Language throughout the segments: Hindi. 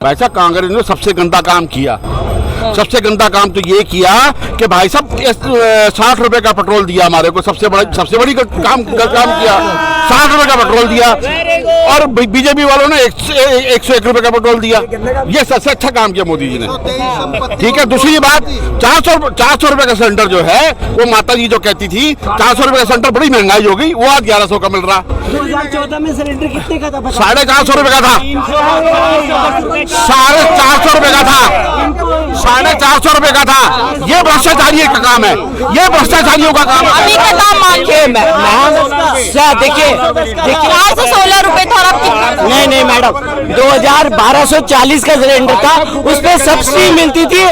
वैसा कांग्रेस ने सबसे गंदा काम किया। सबसे गंदा काम तो ये किया कि भाई साहब 60 रुपए का पेट्रोल दिया हमारे को। सबसे बड़ी काम किया, 60 रुपए का पेट्रोल दिया। और बीजेपी वालों ने 101 रुपए का पेट्रोल दिया। ये सबसे अच्छा काम किया मोदी जी ने। ठीक है, दूसरी बात 400 रुपए का सिलेंडर जो है, वो माता जी जो कहती थी 400 रुपए का सिलेंडर बड़ी महंगाई हो गई, वो आज 1100 का मिल रहा। 2014 में सिलेंडर कितने का था? 450 रुपए का था। 450 रुपए का था। 450 रुपए का था। ये भ्रष्टाचारी का काम है, ये भ्रष्टाचारियों का काम है। अभी का दाम मांगे देखिए 416 रुपए था। नहीं मैडम, 1240 का सिलेंडर था, उसपे सब्सिडी मिलती थी।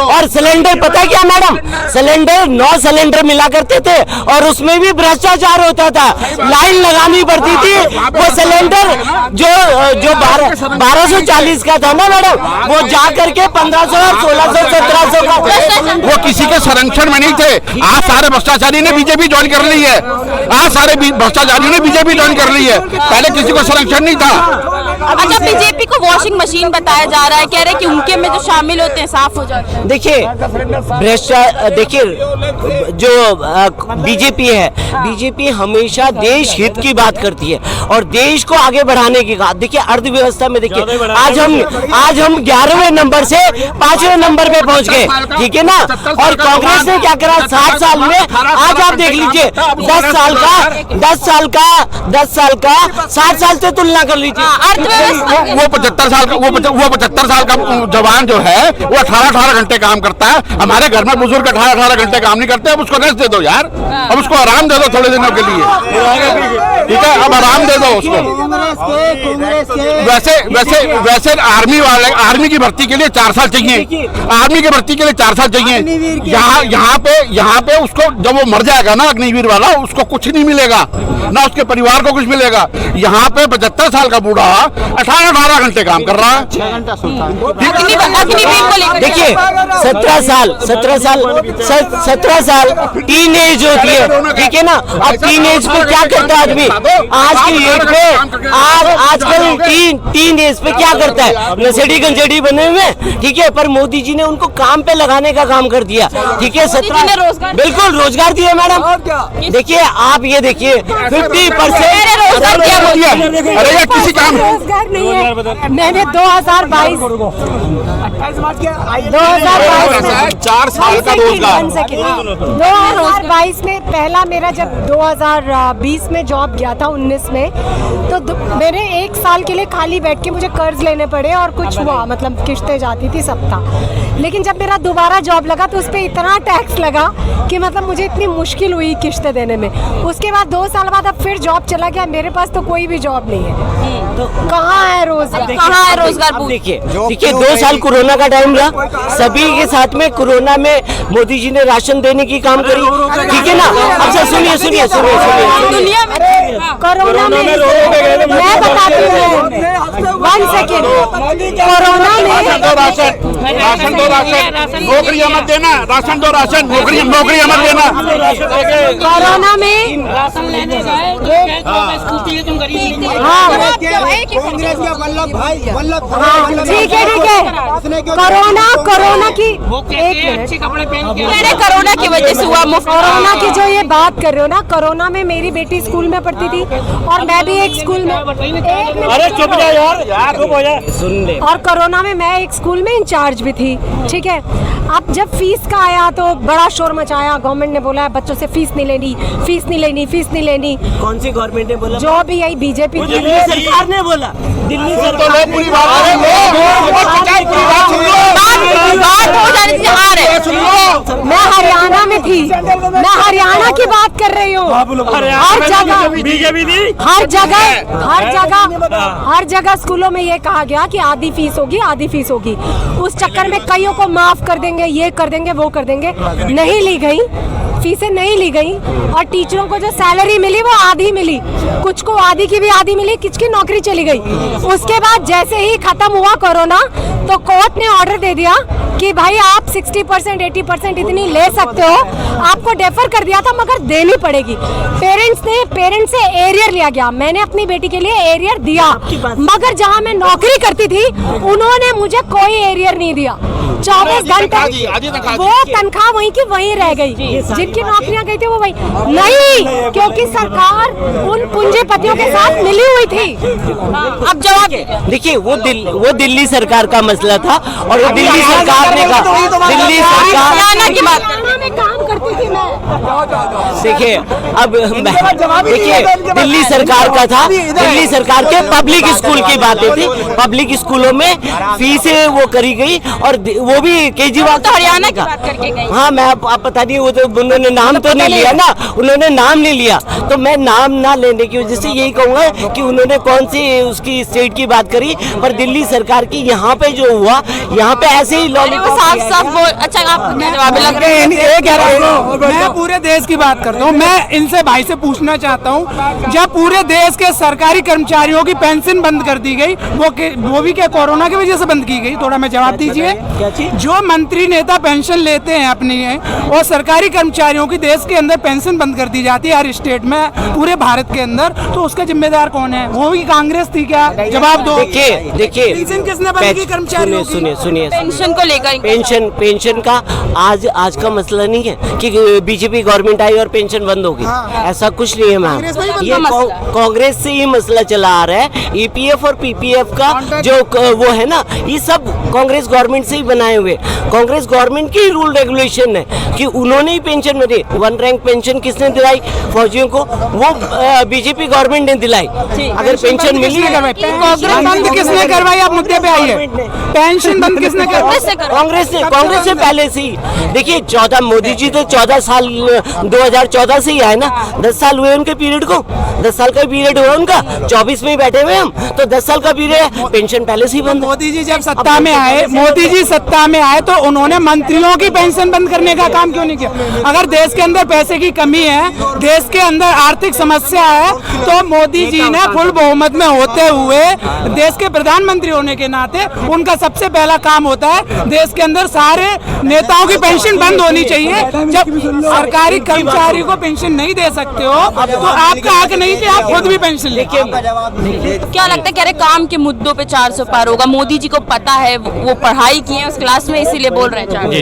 और सिलेंडर पता है क्या मैडम, सिलेंडर 9 सिलेंडर मिला करते थे और उसमें भी भ्रष्टाचार होता था। लाइन लगानी पड़ती थी। वो सिलेंडर जो 1240 का था ना मैडम, वो जा करके 1500 और 1600 1700 का। वो किसी के संरक्षण में नहीं थे। आज सारे भ्रष्टाचारी ने बीजेपी ज्वाइन कर ली है। आज सारे भ्रष्टाचारियों ने बीजेपी ज्वाइन कर ली है। पहले किसी को संरक्षण नहीं था। अच्छा, बीजेपी को वॉशिंग मशीन बताया जा रहा है, कह रहे हैं कि उनके में जो शामिल होते हैं साफ हो जाते हैं। देखिए जो बीजेपी है, बीजेपी हमेशा देश हित की बात करती है और देश को आगे बढ़ाने की बात। देखिए अर्थव्यवस्था में देखिए आज हम 11वें नंबर से 5वें नंबर पे पहुंच गए। ठीक है ना। और कांग्रेस ने क्या करा 60 साल में? आज आप देख लीजिए 10 साल का 60 साल से तुलना कर लीजिए। वो 75 साल का जवान जो है वो 18 घंटे काम करता है। हमारे घर में बुजुर्ग 18 घंटे काम नहीं करते। अब उसको रेस्ट दे दो यार, अब उसको आराम दे दो थोड़े दिनों के लिए। ठीक है, अब आराम दे दो उसको। वैसे आर्मी की भर्ती के लिए 4 साल चाहिए। आर्मी की भर्ती के लिए 4 साल चाहिए। यहाँ पे उसको जब वो मर जाएगा ना अग्निवीर वाला, उसको कुछ नहीं मिलेगा, ना उसके परिवार को कुछ मिलेगा। यहाँ पे 75 साल का बूढ़ा 18 घंटे काम कर रहा है। देखिए 17 साल टीन एज होती है। ठीक है ना। अब टीन एज पे क्या करता है आदमी आज की डेट पे? आजकल टीन एज पे क्या करता है? नशेड़ी गंजेड़ी बने हुए। ठीक है, पर मोदी जी ने उनको काम पे लगाने का काम कर दिया। ठीक है, 17 बिल्कुल रोजगार दिया मैडम। देखिए आप ये देखिए 50% रोजगार दिया। अरे ये किसी काम रोजगार नहीं है। मैंने 2022 4 साल का रोजगार 2022 में पहला मेरा जब 2020 में जॉब गया था 19 में, तो मैंने 1 साल के लिए खाली बैठ के मुझे कर्ज लेने पड़े और कुछ हुआ, मतलब किस्तें जाती थी सप्ताह। लेकिन जब मेरा दोबारा जॉब लगा तो उस पर इतना टैक्स लगा कि मतलब मुझे इतनी मुश्किल हुई किस्तें देने में। उसके बाद 2 साल बाद अब फिर जॉब चला गया। मेरे पास तो कोई भी जॉब नहीं है, तो कहाँ है रोजगार? देखिए 2 साल कोरोना का टाइम रहा, सभी के साथ में कोरोना में मोदी जी ने राशन देने की काम करी। ठीक है ना। अच्छा सुनिए दुनिया में कोरोना में मैं बताती हूँ 1 सेकेंड। कोरोना में राशन दो, नौकरियां मत देना। राशन दो, राशन नौकरियां मत देना। कोरोना में राशन लेने जाए ठीक है। कोरोना की कोरोना की वजह से हुआ मुफ्त। कोरोना की जो ये बात कर रहे हो ना, कोरोना में मेरी बेटी स्कूल में पढ़ती थी और मैं भी एक स्कूल में। अरे चुप जा यार चुप हो जा, सुन ले। और कोरोना में मैं एक स्कूल में इंचार्ज भी थी। ठीक है। अब जब फीस का आया तो बड़ा शोर मचाया। गवर्नमेंट ने बोला बच्चों से फीस नहीं लेनी। कौन सी गवर्नमेंट ने बोला? जो भी यही बीजेपी दिल्ली सरकार ने बोला। दिल्ली सरकार मैं हरियाणा में थी, मैं हरियाणा की बात कर रही हूँ। हर जगह बीजेपी थी। हर जगह स्कूलों में ये कहा गया कि आधी फीस होगी। उस चक्कर में कईयों को माफ कर देंगे, ये कर देंगे, वो कर देंगे। नहीं ली गई फीसें, नहीं ली गई। और टीचरों को जो सैलरी मिली वो आधी मिली, कुछ को आधी की भी आधी मिली, किसी की नौकरी चली गई। उसके बाद जैसे ही खत्म हुआ कोरोना, तो कोर्ट ने ऑर्डर दे दिया कि भाई आप 60% 80% इतनी ले सकते हो, आपको डेफर कर दिया था मगर देनी पड़ेगी। पेरेंट्स से एरियर लिया गया, मैंने अपनी बेटी के लिए एरियर दिया, मगर जहां मैं नौकरी करती थी उन्होंने मुझे कोई एरियर नहीं दिया। 24 घंटे वो तनख्वाह वहीं की वहीं रह गई, जिनकी नौकरियां गई थी वो वहीं नहीं, क्योंकि सरकार उन पूंजीपतियों के साथ मिली हुई थी। अब जवाब देखिए, वो दिल्ली सरकार का मसला था और वो दिल्ली सरकार ने कहा, दिल्ली सरकार हरियाणा की बात में काम करती थी मैं। देखिए, अब देखिए दिल्ली सरकार का था, दिल्ली सरकार के पब्लिक स्कूल की बातें थी, पब्लिक स्कूलों में फीसें वो करी गई और वो भी केजरीवाल तो हरियाणा की बात करके गई। हाँ, मैं आप पता नहीं, वो तो उन्होंने नाम तो नहीं लिया ना, उन्होंने नाम नहीं लिया, तो मैं नाम ना लेने की वजह से यही कहूँगा कि उन्होंने कौन सी उसकी स्टेट की बात करी, पर दिल्ली सरकार की यहाँ पे जो हुआ, यहाँ पे ऐसे ही लॉलीपॉप साफ बोल। अच्छा, आप जवाब लग मैं पूरे देश की बात करता हूँ। मैं इनसे भाई से पूछना चाहता हूँ, जब पूरे देश के सरकारी कर्मचारियों की पेंशन बंद कर दी गई, वो भी क्या कोरोना की वजह से बंद की गई? थोड़ा मैं जवाब दीजिए। जो मंत्री नेता पेंशन लेते हैं अपनी है, और सरकारी कर्मचारियों की देश के अंदर पेंशन बंद कर दी जाती है हर स्टेट में, पूरे भारत के अंदर, तो उसका जिम्मेदार कौन है? वो भी कांग्रेस थी क्या? जवाब दो। देखिए पेंशन किसने बंद की? कर्मचारियों की। सुनिए पेंशन को लेकर पेंशन का आज का मसला नहीं है कि बीजेपी गवर्नमेंट आई और पेंशन बंद होगी, ऐसा कुछ नहीं है मैम। ये कांग्रेस से ही मसला चला आ रहा है। ईपीएफ और पीपीएफ का जो वो है ना, ये सब कांग्रेस गवर्नमेंट से ही बनाए हुए, कांग्रेस गवर्नमेंट की रूल रेगुलेशन है कि उन्होंने ही पेंशन में दी। 1 रैंक पेंशन किसने दिलाई फौजियों को? वो बीजेपी गवर्नमेंट ने दिलाई। अगर पेंशन मिली, बंद किसने करवाई? आप मुद्दे पे आइए। पेंशन बंद किसने करवाई? कांग्रेस से पहले से ही। देखिए, 14 मोदी जी तो 14 साल 2014 से ही आए ना, 10 साल हुए उनके पीरियड को, 10 साल का पीरियड हुआ उनका, 24 में ही बैठे हुए हम, तो 10 साल का पीरियड है, पेंशन पहले से ही बंद। मोदी जी जब सत्ता में आए तो उन्होंने मंत्रियों की पेंशन बंद करने का काम क्यों नहीं किया? अगर देश के अंदर पैसे की कमी है, देश के अंदर आर्थिक समस्या है, तो मोदी जी ने फुल बहुमत में होते हुए देश के प्रधानमंत्री होने के नाते उनका सबसे पहला काम होता है देश के अंदर सारे नेताओं की पेंशन बंद होनी चाहिए। जब सरकारी कर्मचारी को पेंशन नहीं दे सकते हो तो आपका हक नहीं कि आप खुद भी पेंशन लेके। क्या लगता है, कह रहे काम के मुद्दों पे 400 पार होगा? मोदी जी को पता है, वो पढ़ाई की है उस क्लास में, इसीलिए बोल रहे हैं। जी,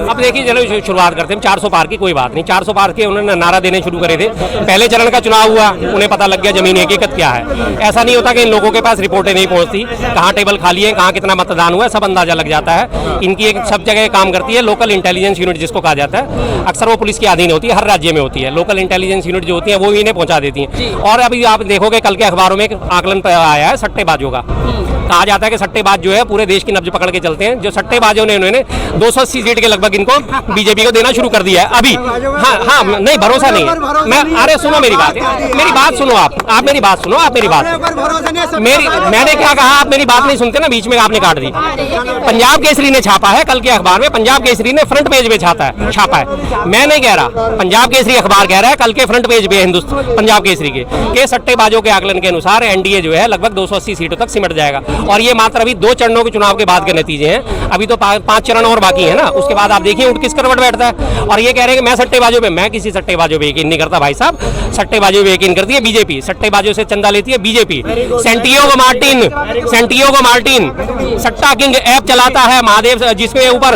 अब देखिए, चलो शुरुआत करते हैं 400 पार की। कोई बात नहीं, 400 पार के उन्होंने नारा देने शुरू करे थे। पहले चरण का चुनाव हुआ, उन्हें पता लग गया जमीनी हकीकत क्या है। ऐसा नहीं होता कि इन लोगों के पास रिपोर्टें नहीं पहुंचती, कहाँ टेबल खाली है, कहाँ कितना मतदान हुआ है, सब अंदाजा लग जाता है। इनकी एक सब जगह काम करती है लोकल इंटेलिजेंस यूनिट, जिसको कहा जाता है। अक्सर वो पुलिस के अधीन होती है, हर राज्य में होती है। लोकल इंटेलिजेंस यूनिट जो होती है वो इन्हें पहुंचा देती है। और अभी आप देखोगे, कल के अखबारों में एक आकलन आया है सट्टेबाजों का। कहा जाता है कि सट्टेबाज जो है पूरे देश की नब्ज पकड़ के चलते हैं। जो सट्टेबाजों ने उन्होंने 280 सीट के लगभग इनको बीजेपी को देना शुरू कर दिया है अभी। हाँ, नहीं, भरोसा नहीं है। मैं, अरे सुनो मेरी बात सुनो, आप मेरी बात सुनो, आप मेरी बात, मैंने क्या कहा, आप मेरी बात नहीं सुनते ना, बीच में आपने काट दी। पंजाब केसरी ने छापा है कल के अखबार में, पंजाब केसरी ने फ्रंट पेज पे छापा है। मैं नहीं कह रहा, पंजाब केसरी अखबार कह रहा है कल के फ्रंट पेज पे हिंदुस्तान पंजाब केसरी के सट्टेबाजों के आकलन के अनुसार एनडीए जो है लगभग 280 सीटों तक सिमट जाएगा। और ये मात्र अभी 2 चरणों के चुनाव के बाद के नतीजे हैं, अभी तो 5 चरण और बाकी है ना। उसके बाद आप देखिए उठ किस करवट बैठता है। और ये कह रहे हैं कि मैं सट्टेबाजों पे, मैं किसी सट्टेबाजों पे यकीन नहीं करता भाई साहब। सट्टेबाजों पे यकीन करती है बीजेपी, सट्टेबाजों से चंदा लेती है बीजेपी। सेंटियागो मार्टिन सट्टा किंग ऐप चलाता है महादेव, जिसके ऊपर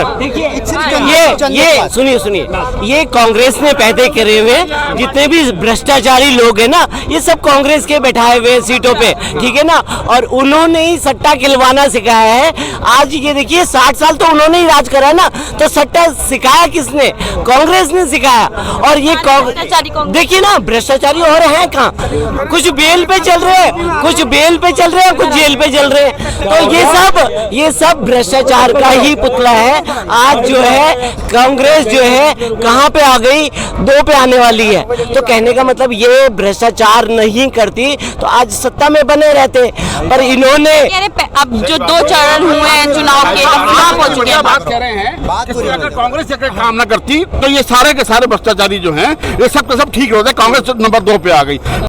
ये सुनिए, ये कांग्रेस ने पैदा करे हुए जितने भी भ्रष्टाचारी लोग हैं ना, ये सब कांग्रेस के बैठाए हुए सीटों पे, ठीक है ना। और उन्होंने ही सट्टा खिलवाना सिखाया है। आज ये देखिए, 60 साल तो उन्होंने ही राज करा ना, तो सट्टा सिखाया किसने? कांग्रेस ने सिखाया। और ये देखिए ना, भ्रष्टाचारी और हैं कहाँ? कुछ बेल पे चल रहे हैं, कुछ जेल पे चल रहे हैं। तो ये सब भ्रष्टाचार का ही पुतला है। आज जो है कांग्रेस जो है कहाँ पे आ गई, 2 पे आने वाली है। तो कहने का मतलब ये भ्रष्टाचार नहीं करती तो आज सत्ता में बने रहते, पर इन्होंने अब जो 2 चरण हुए हैं चुनाव के, अब हो चुके हैं। बात कह रहे हैं कि अगर कांग्रेस अगर काम न करती तो ये सारे के सारे भ्रष्टाचारी जो हैं ये सब के सब ठीक होते। कांग्रेस नंबर 2 पे आ गई।